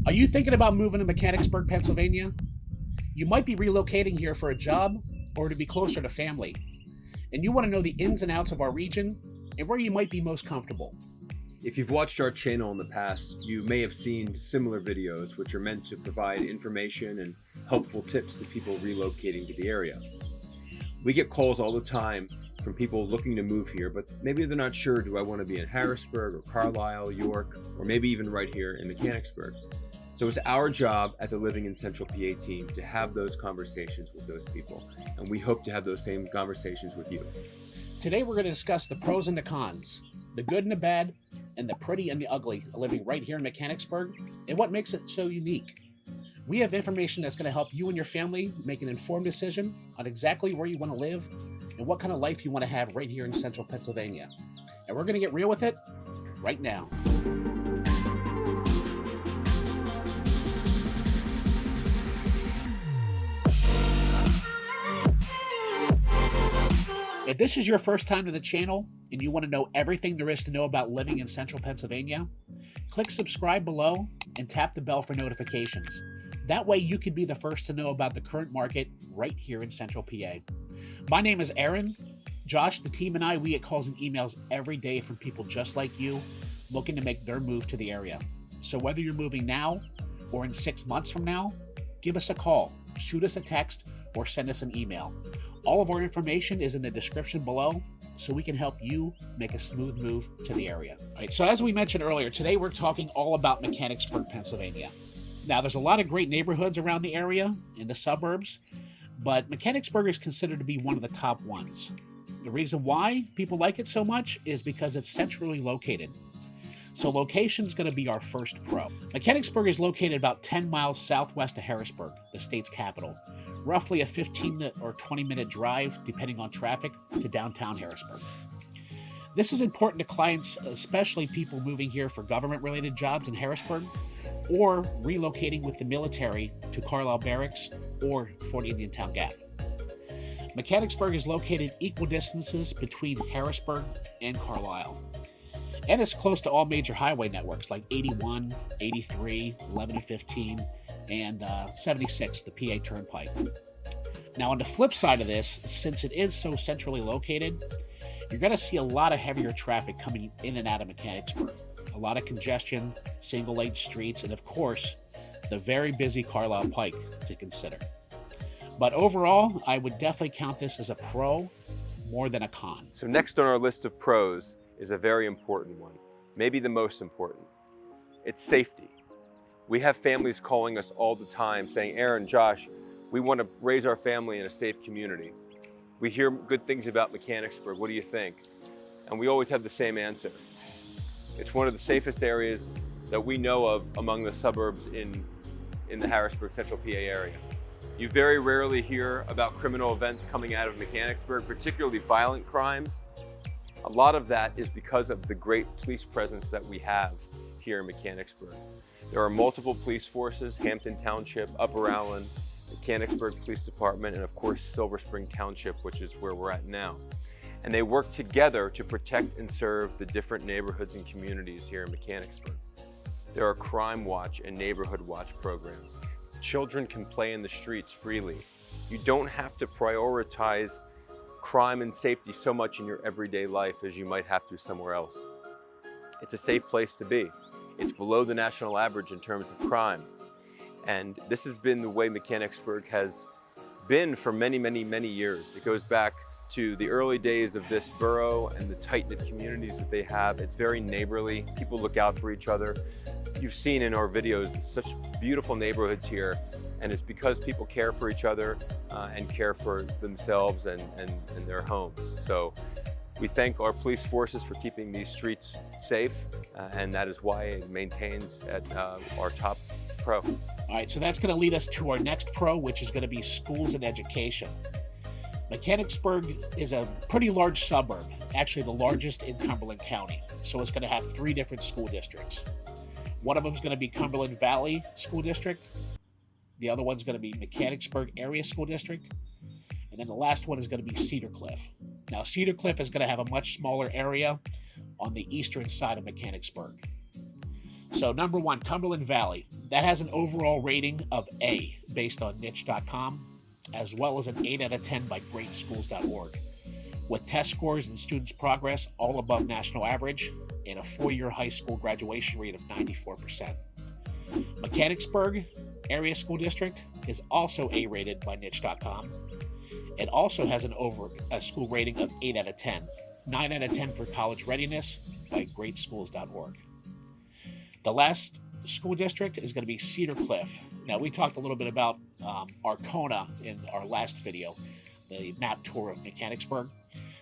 Are you thinking about moving to Mechanicsburg, Pennsylvania? You might be relocating here for a job or to be closer to family, and you want to know the ins and outs of our region and where you might be most comfortable. If you've watched our channel in the past, you may have seen similar videos which are meant to provide information and helpful tips to people relocating to the area. We get calls all the time from people looking to move here, but maybe they're not sure, do I want to be in Harrisburg or Carlisle, York, or maybe even right here in Mechanicsburg. So it's our job at the Living in Central PA team to have those conversations with those people, and we hope to have those same conversations with you. Today we're going to discuss the pros and the cons, the good and the bad, and the pretty and the ugly of living right here in Mechanicsburg, and what makes it so unique. We have information that's going to help you and your family make an informed decision on exactly where you want to live and what kind of life you want to have right here in Central Pennsylvania. And we're going to get real with it right now. If this is your first time to the channel and you want to know everything there is to know about living in Central Pennsylvania, click subscribe below and tap the bell for notifications. That way you can be the first to know about the current market right here in Central PA. My name is Aaron. Josh, the team, and I, we get calls and emails every day from people just like you looking to make their move to the area. So whether you're moving now or in 6 months from now, give us a call, shoot us a text, or send us an email. All of our information is in the description below, so we can help you make a smooth move to the area. All right, so as we mentioned earlier, today we're talking all about Mechanicsburg, Pennsylvania. Now, there's a lot of great neighborhoods around the area in the suburbs, but Mechanicsburg is considered to be one of the top ones. The reason why people like it so much is because it's centrally located. So location is going to be our first pro. Mechanicsburg is located about 10 miles southwest of Harrisburg, the state's capital. Roughly a 15 or 20-minute drive, depending on traffic, to downtown Harrisburg. This is important to clients, especially people moving here for government-related jobs in Harrisburg, or relocating with the military to Carlisle Barracks or Fort Indiantown Gap. Mechanicsburg is located equal distances between Harrisburg and Carlisle. And it's close to all major highway networks like 81, 83, 11 and 15, and 76, the PA Turnpike. Now, on the flip side of this, since it is so centrally located, you're going to see a lot of heavier traffic coming in and out of Mechanicsburg. A lot of congestion, single-lane streets, and of course, the very busy Carlisle Pike to consider. But overall, I would definitely count this as a pro more than a con. So next on our list of pros is a very important one, maybe the most important. It's safety. We have families calling us all the time saying, Aaron, Josh, we want to raise our family in a safe community. We hear good things about Mechanicsburg. What do you think? And we always have the same answer. It's one of the safest areas that we know of among the suburbs in the Harrisburg, Central PA area. You very rarely hear about criminal events coming out of Mechanicsburg, particularly violent crimes. A lot of that is because of the great police presence that we have here in Mechanicsburg. There are multiple police forces: Hampton Township, Upper Allen, Mechanicsburg Police Department, and of course Silver Spring Township, which is where we're at now. And they work together to protect and serve the different neighborhoods and communities here in Mechanicsburg. There are Crime Watch and Neighborhood Watch programs. Children can play in the streets freely. You don't have to prioritize crime and safety so much in your everyday life as you might have to somewhere else. It's a safe place to be. It's below the national average in terms of crime. And this has been the way Mechanicsburg has been for many, many, many years. It goes back to the early days of this borough and the tight-knit communities that they have. It's very neighborly. People look out for each other. You've seen in our videos such beautiful neighborhoods here, and it's because people care for each other and care for themselves and their homes. So we thank our police forces for keeping these streets safe, and that is why it maintains at our top pro. All right, so that's going to lead us to our next pro, which is going to be schools and education. Mechanicsburg is a pretty large suburb, actually the largest in Cumberland County. So it's going to have 3 different school districts. One of them is going to be Cumberland Valley School District. The other one's going to be Mechanicsburg Area School District. And then the last one is going to be Cedar Cliff. Now, Cedar Cliff is going to have a much smaller area on the eastern side of Mechanicsburg. So number one, Cumberland Valley. That has an overall rating of A based on niche.com, as well as an 8 out of 10 by greatschools.org, with test scores and students' progress all above national average and a 4-year high school graduation rate of 94%. Mechanicsburg Area School District is also A-rated by niche.com. It also has a school rating of 8 out of 10, 9 out of 10 for college readiness by greatschools.org. The last school district is going to be Cedar Cliff. Now, we talked a little bit about Arcona in our last video, the map tour of Mechanicsburg.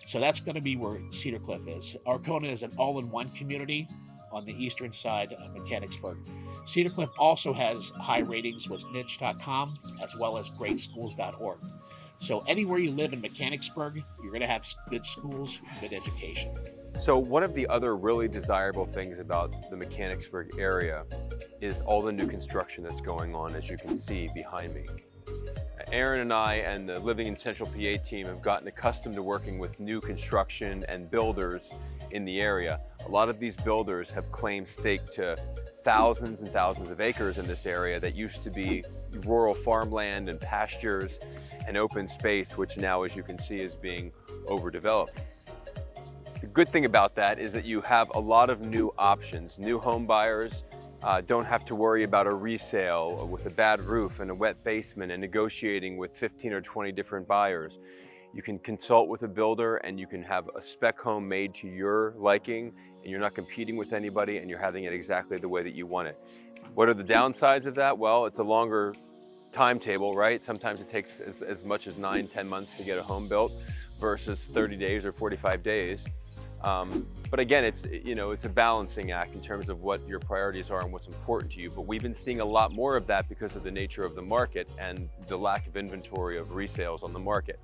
So that's going to be where Cedar Cliff is. Arcona is an all-in-one community on the eastern side of Mechanicsburg. Cedar Cliff also has high ratings with niche.com as well as greatschools.org. So anywhere you live in Mechanicsburg, you're going to have good schools, good education. So one of the other really desirable things about the Mechanicsburg area is all the new construction that's going on, as you can see behind me. Aaron and I and the Living in Central PA team have gotten accustomed to working with new construction and builders in the area. A lot of these builders have claimed stake to thousands and thousands of acres in this area that used to be rural farmland and pastures and open space, which now, as you can see, is being overdeveloped. The good thing about that is that you have a lot of new options. New home buyers don't have to worry about a resale with a bad roof and a wet basement and negotiating with 15 or 20 different buyers. You can consult with a builder and you can have a spec home made to your liking, and you're not competing with anybody and you're having it exactly the way that you want it. What are the downsides of that? Well, it's a longer timetable, right? Sometimes it takes as much as 9-10 months to get a home built versus 30 days or 45 days. But again, it's a balancing act in terms of what your priorities are and what's important to you. But we've been seeing a lot more of that because of the nature of the market and the lack of inventory of resales on the market.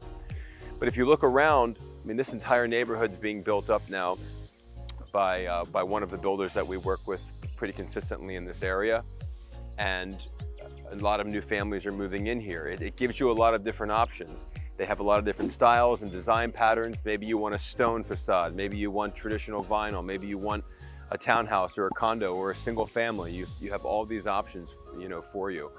But if you look around, I mean, this entire neighborhood's being built up now by one of the builders that we work with pretty consistently in this area. And a lot of new families are moving in here. It gives you a lot of different options. They have a lot of different styles and design patterns. Maybe you want a stone facade. Maybe you want traditional vinyl. Maybe you want a townhouse or a condo or a single family. You have all these options, for you.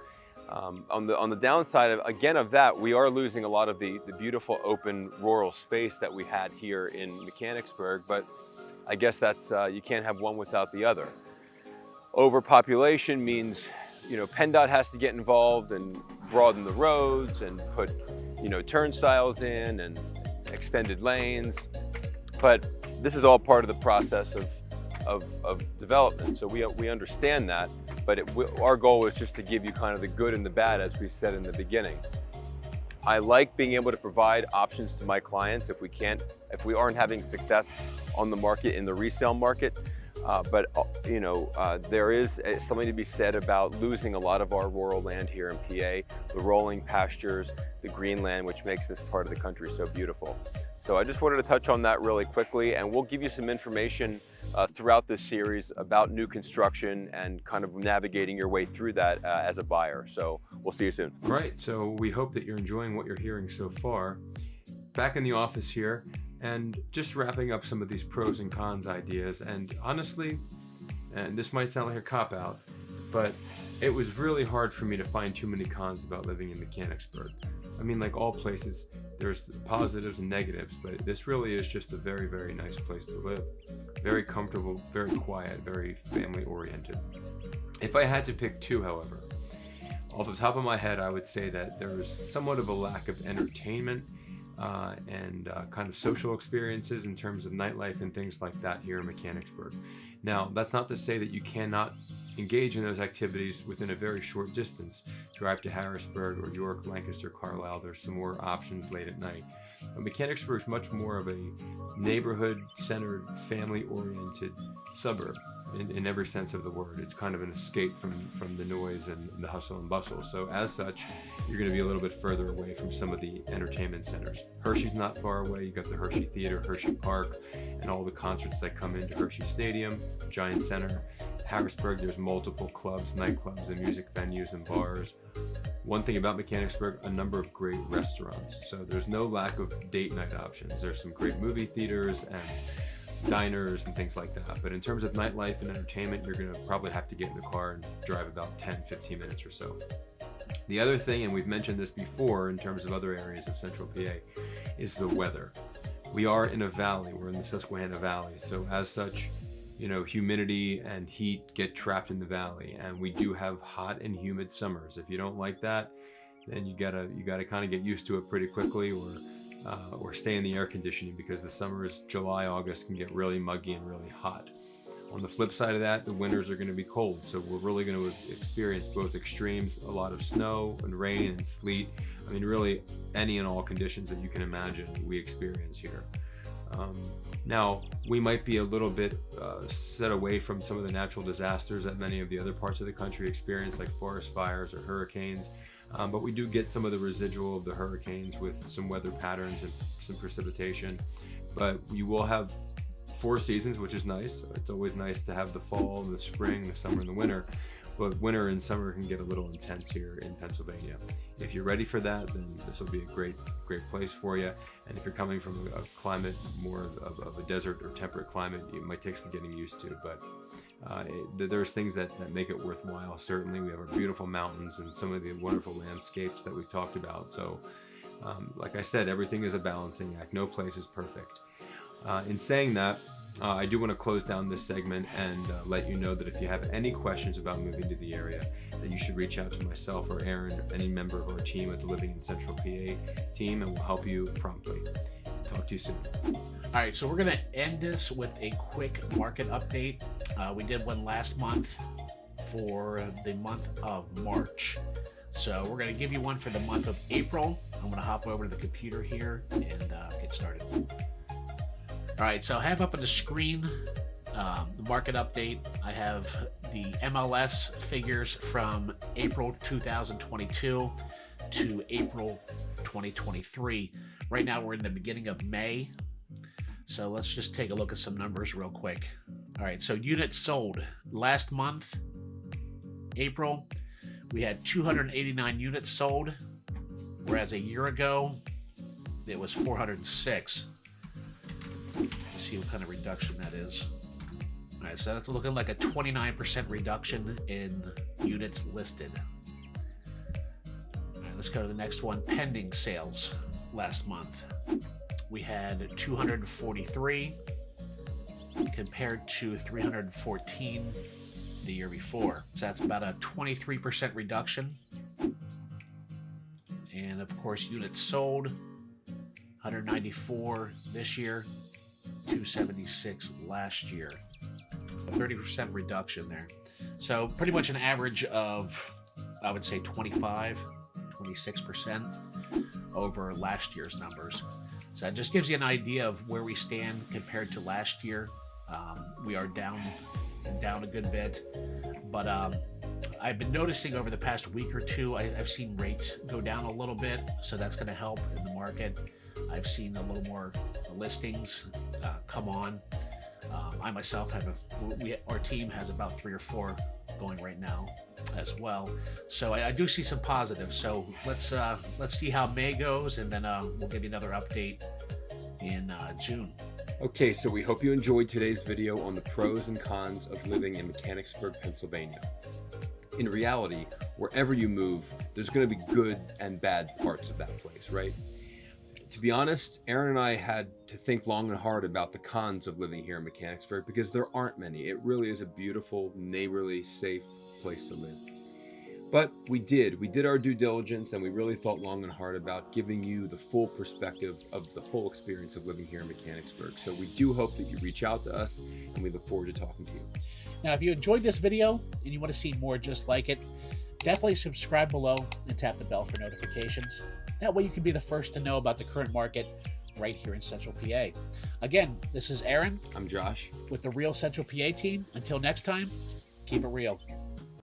On the downside of that, we are losing a lot of the beautiful open rural space that we had here in Mechanicsburg. But I guess that's you can't have one without the other. Overpopulation means PennDOT has to get involved and broaden the roads and put turnstiles in and extended lanes, but this is all part of the process of development, so we understand that, but our goal is just to give you kind of the good and the bad, as we said in the beginning. I like being able to provide options to my clients if we aren't having success on the market, in the resale market. But there is something to be said about losing a lot of our rural land here in PA, the rolling pastures, the green land, which makes this part of the country so beautiful. So I just wanted to touch on that really quickly, and we'll give you some information throughout this series about new construction and kind of navigating your way through that as a buyer. So we'll see you soon. Right, so we hope that you're enjoying what you're hearing so far. Back in the office here, and just wrapping up some of these pros and cons ideas. And honestly, and this might sound like a cop-out, but it was really hard for me to find too many cons about living in Mechanicsburg. I mean, like all places, there's positives and negatives, but this really is just a very, very nice place to live. Very comfortable, very quiet, very family-oriented. If I had to pick two, however, off the top of my head, I would say that there's somewhat of a lack of entertainment and kind of social experiences in terms of nightlife and things like that here in Mechanicsburg. Now, that's not to say that you cannot engage in those activities within a very short distance. Drive to Harrisburg or York, Lancaster, Carlisle. There's some more options late at night. But Mechanicsburg is much more of a neighborhood-centered, family-oriented suburb in every sense of the word. It's kind of an escape from the noise and the hustle and bustle. So as such, you're going to be a little bit further away from some of the entertainment centers. Hershey's not far away. You got the Hershey Theater, Hershey Park, and all the concerts that come into Hershey Stadium, Giant Center. Harrisburg, there's multiple clubs, nightclubs, and music venues and bars. One thing about Mechanicsburg, a number of great restaurants. So there's no lack of date night options. There's some great movie theaters and diners and things like that. But in terms of nightlife and entertainment, you're going to probably have to get in the car and drive about 10-15 minutes or so. The other thing, and we've mentioned this before in terms of other areas of central PA, is the weather. We are in a valley. We're in the Susquehanna Valley. So as such, you know, humidity and heat get trapped in the valley, and we do have hot and humid summers. If you don't like that, then you gotta kind of get used to it pretty quickly, or stay in the air conditioning, because the summers, July, August, can get really muggy and really hot. On the flip side of that, the winters are going to be cold, so we're really going to experience both extremes, a lot of snow and rain and sleet. I mean, really any and all conditions that you can imagine we experience here. Now, we might be a little bit set away from some of the natural disasters that many of the other parts of the country experience, like forest fires or hurricanes, but we do get some of the residual of the hurricanes with some weather patterns and some precipitation. But you will have 4 seasons, which is nice. It's always nice to have the fall, the spring, the summer, and the winter. But winter and summer can get a little intense here in Pennsylvania. If you're ready for that, then this will be a great place for you. And if you're coming from a climate more of a desert or temperate climate, it might take some getting used to. But there's things that make it worthwhile. Certainly, we have our beautiful mountains and some of the wonderful landscapes that we've talked about. So, like I said, everything is a balancing act. No place is perfect. In saying that, I do want to close down this segment and let you know that if you have any questions about moving to the area, that you should reach out to myself or Aaron, or any member of our team at the Living in Central PA team, and we'll help you promptly. Talk to you soon. All right, so we're going to end this with a quick market update. We did one last month for the month of March. So we're going to give you one for the month of April. I'm going to hop over to the computer here and get started. All right, so I have up on the screen the market update. I have the MLS figures from April 2022 to April 2023. Right now we're in the beginning of May. So let's just take a look at some numbers real quick. All right, so units sold last month, April, we had 289 units sold, whereas a year ago it was 406. See what kind of reduction that is. All right, so that's looking like a 29% reduction in units listed. All right, let's go to the next one. Pending sales last month. We had 243 compared to 314 the year before. So that's about a 23% reduction. And of course, units sold, 194 this year, 276 last year. 30% reduction there. So pretty much an average of, I would say, 26% over last year's numbers. So it just gives you an idea of where we stand compared to last year. We are down a good bit, but I've been noticing over the past week or two, I've seen rates go down a little bit, so that's going to help in the market. I've seen a little more listings come on. I myself have our team has about 3 or 4 going right now as well. So I do see some positives. So let's see how May goes, and then we'll give you another update in June. Okay, so we hope you enjoyed today's video on the pros and cons of living in Mechanicsburg, Pennsylvania. In reality, wherever you move, there's going to be good and bad parts of that place, right? To be honest, Aaron and I had to think long and hard about the cons of living here in Mechanicsburg, because there aren't many. It really is a beautiful, neighborly, safe place to live. But we did our due diligence, and we really thought long and hard about giving you the full perspective of the whole experience of living here in Mechanicsburg. So we do hope that you reach out to us, and we look forward to talking to you. Now, if you enjoyed this video and you want to see more just like it, definitely subscribe below and tap the bell for notifications. That way you can be the first to know about the current market right here in Central PA. Again, this is Aaron. I'm Josh. With the Real Central PA team. Until next time, keep it real.